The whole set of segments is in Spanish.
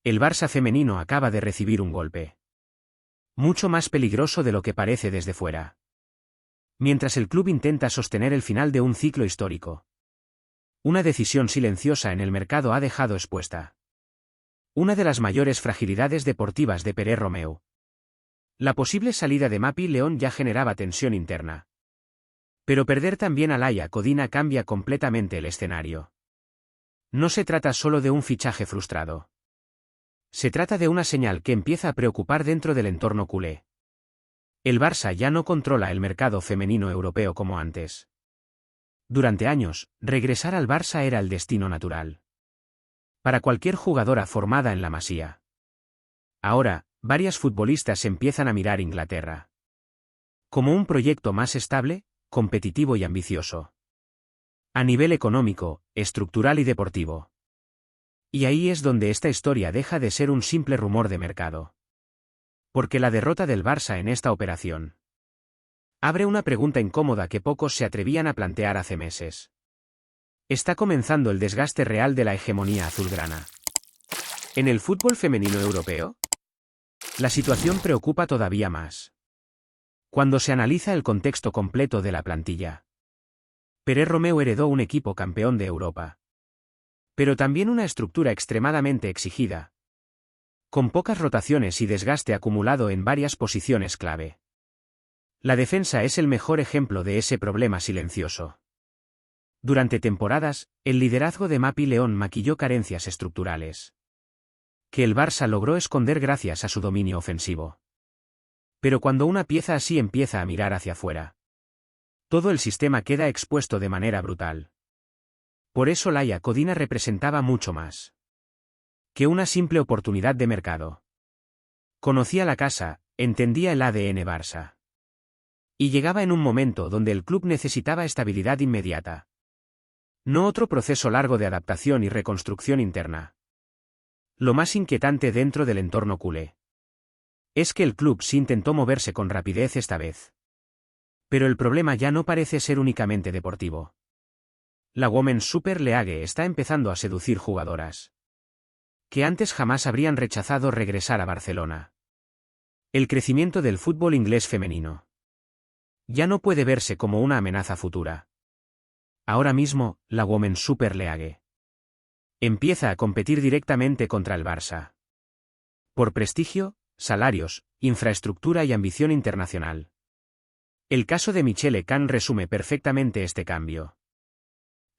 El Barça femenino acaba de recibir un golpe. Mucho más peligroso de lo que parece desde fuera. Mientras el club intenta sostener el final de un ciclo histórico. Una decisión silenciosa en el mercado ha dejado expuesta una de las mayores fragilidades deportivas de Pere Romeu. La posible salida de Mapi León ya generaba tensión interna. Pero perder también a Laia Codina cambia completamente el escenario. No se trata solo de un fichaje frustrado. Se trata de una señal que empieza a preocupar dentro del entorno culé. El Barça ya no controla el mercado femenino europeo como antes. Durante años, regresar al Barça era el destino natural. Para cualquier jugadora formada en la Masía. Ahora, varias futbolistas empiezan a mirar Inglaterra como un proyecto más estable, competitivo y ambicioso. A nivel económico, estructural y deportivo. Y ahí es donde esta historia deja de ser un simple rumor de mercado. Porque la derrota del Barça en esta operación abre una pregunta incómoda que pocos se atrevían a plantear hace meses. Está comenzando el desgaste real de la hegemonía azulgrana. ¿En el fútbol femenino europeo? La situación preocupa todavía más. Cuando se analiza el contexto completo de la plantilla. Pere Romeu heredó un equipo campeón de Europa. Pero también una estructura extremadamente exigida. Con pocas rotaciones y desgaste acumulado en varias posiciones clave. La defensa es el mejor ejemplo de ese problema silencioso. Durante temporadas, el liderazgo de Mapi León maquilló carencias estructurales. Que el Barça logró esconder gracias a su dominio ofensivo. Pero cuando una pieza así empieza a mirar hacia afuera, todo el sistema queda expuesto de manera brutal. Por eso Laia Codina representaba mucho más que una simple oportunidad de mercado. Conocía la casa, entendía el ADN Barça. Y llegaba en un momento donde el club necesitaba estabilidad inmediata. No otro proceso largo de adaptación y reconstrucción interna. Lo más inquietante dentro del entorno culé es que el club sí intentó moverse con rapidez esta vez. Pero el problema ya no parece ser únicamente deportivo. La Women's Super League está empezando a seducir jugadoras que antes jamás habrían rechazado regresar a Barcelona. El crecimiento del fútbol inglés femenino ya no puede verse como una amenaza futura. Ahora mismo, la Women's Super League empieza a competir directamente contra el Barça. Por prestigio, salarios, infraestructura y ambición internacional. El caso de Michelle Kahn resume perfectamente este cambio.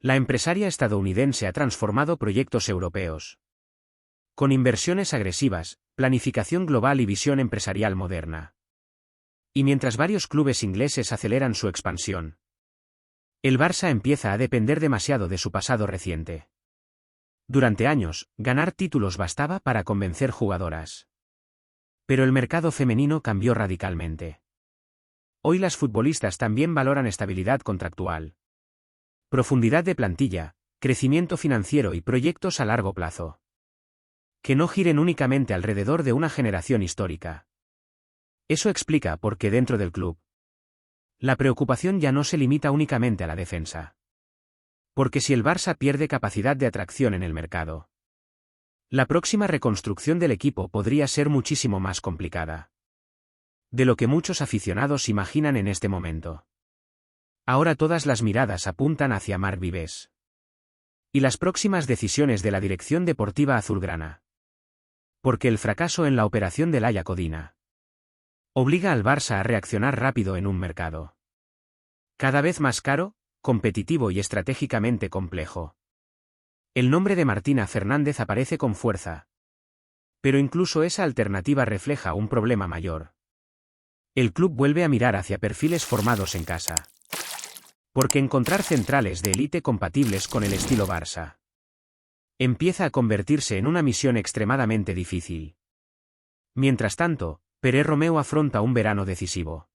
La empresaria estadounidense ha transformado proyectos europeos. Con inversiones agresivas, planificación global y visión empresarial moderna. Y mientras varios clubes ingleses aceleran su expansión, el Barça empieza a depender demasiado de su pasado reciente. Durante años, ganar títulos bastaba para convencer jugadoras. Pero el mercado femenino cambió radicalmente. Hoy las futbolistas también valoran estabilidad contractual, profundidad de plantilla, crecimiento financiero y proyectos a largo plazo. Que no giren únicamente alrededor de una generación histórica. Eso explica por qué dentro del club la preocupación ya no se limita únicamente a la defensa. Porque si el Barça pierde capacidad de atracción en el mercado, la próxima reconstrucción del equipo podría ser muchísimo más complicada de lo que muchos aficionados imaginan en este momento. Ahora todas las miradas apuntan hacia Marc Vives y las próximas decisiones de la dirección deportiva azulgrana. Porque el fracaso en la operación de Laia Codina obliga al Barça a reaccionar rápido en un mercado cada vez más caro, competitivo y estratégicamente complejo. El nombre de Martina Fernández aparece con fuerza. Pero incluso esa alternativa refleja un problema mayor. El club vuelve a mirar hacia perfiles formados en casa. Porque encontrar centrales de élite compatibles con el estilo Barça empieza a convertirse en una misión extremadamente difícil. Mientras tanto, Pere Romeu afronta un verano decisivo.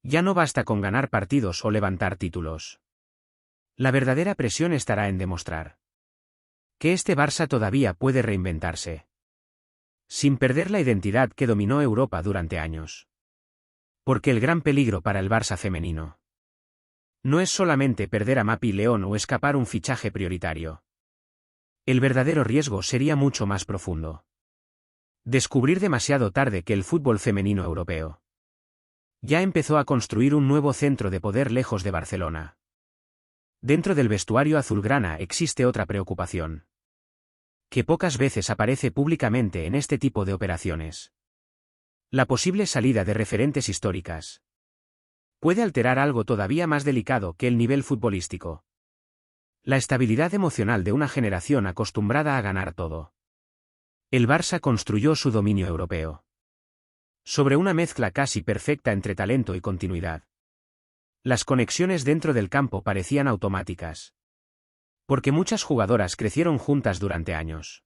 Ya no basta con ganar partidos o levantar títulos. La verdadera presión estará en demostrar que este Barça todavía puede reinventarse, sin perder la identidad que dominó Europa durante años. Porque el gran peligro para el Barça femenino no es solamente perder a Mapi León o escapar un fichaje prioritario. El verdadero riesgo sería mucho más profundo. Descubrir demasiado tarde que el fútbol femenino europeo ya empezó a construir un nuevo centro de poder lejos de Barcelona. Dentro del vestuario azulgrana existe otra preocupación, que pocas veces aparece públicamente en este tipo de operaciones. La posible salida de referentes históricas puede alterar algo todavía más delicado que el nivel futbolístico: la estabilidad emocional de una generación acostumbrada a ganar todo. El Barça construyó su dominio europeo sobre una mezcla casi perfecta entre talento y continuidad. Las conexiones dentro del campo parecían automáticas, porque muchas jugadoras crecieron juntas durante años,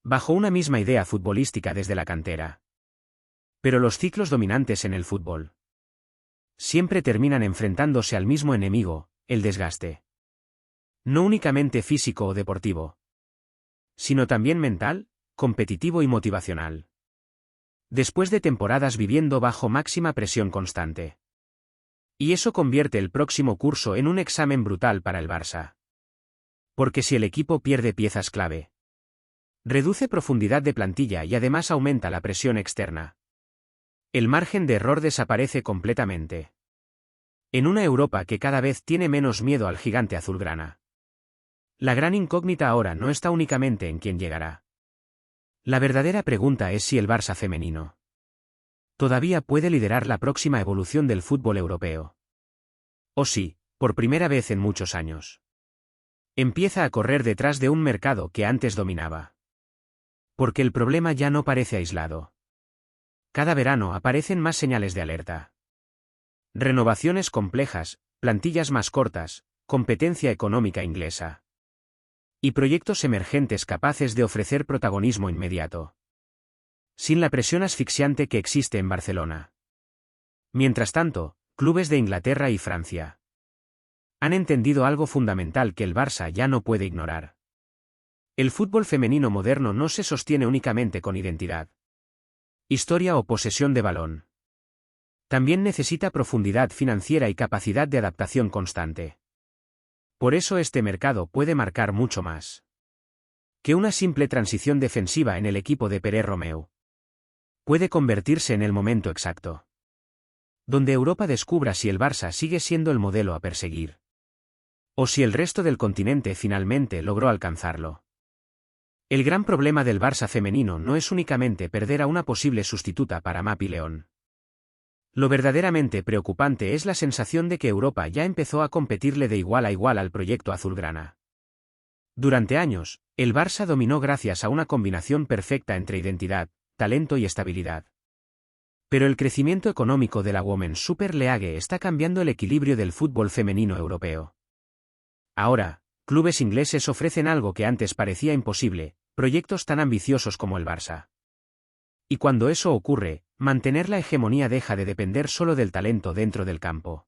bajo una misma idea futbolística desde la cantera. Pero los ciclos dominantes en el fútbol siempre terminan enfrentándose al mismo enemigo, el desgaste. No únicamente físico o deportivo, sino también mental, competitivo y motivacional. Después de temporadas viviendo bajo máxima presión constante. Y eso convierte el próximo curso en un examen brutal para el Barça. Porque si el equipo pierde piezas clave, reduce profundidad de plantilla y además aumenta la presión externa, el margen de error desaparece completamente. En una Europa que cada vez tiene menos miedo al gigante azulgrana, la gran incógnita ahora no está únicamente en quién llegará. La verdadera pregunta es si el Barça femenino todavía puede liderar la próxima evolución del fútbol europeo. O si, por primera vez en muchos años, empieza a correr detrás de un mercado que antes dominaba. Porque el problema ya no parece aislado. Cada verano aparecen más señales de alerta. Renovaciones complejas, plantillas más cortas, competencia económica inglesa. Y proyectos emergentes capaces de ofrecer protagonismo inmediato, sin la presión asfixiante que existe en Barcelona. Mientras tanto, clubes de Inglaterra y Francia han entendido algo fundamental que el Barça ya no puede ignorar. El fútbol femenino moderno no se sostiene únicamente con identidad, historia o posesión de balón. También necesita profundidad financiera y capacidad de adaptación constante. Por eso este mercado puede marcar mucho más que una simple transición defensiva en el equipo de Pere Romeu. Puede convertirse en el momento exacto donde Europa descubra si el Barça sigue siendo el modelo a perseguir, o si el resto del continente finalmente logró alcanzarlo. El gran problema del Barça femenino no es únicamente perder a una posible sustituta para Mapi León. Lo verdaderamente preocupante es la sensación de que Europa ya empezó a competirle de igual a igual al proyecto azulgrana. Durante años, el Barça dominó gracias a una combinación perfecta entre identidad, talento y estabilidad. Pero el crecimiento económico de la Women's Super League está cambiando el equilibrio del fútbol femenino europeo. Ahora, clubes ingleses ofrecen algo que antes parecía imposible, proyectos tan ambiciosos como el Barça. Y cuando eso ocurre, mantener la hegemonía deja de depender solo del talento dentro del campo.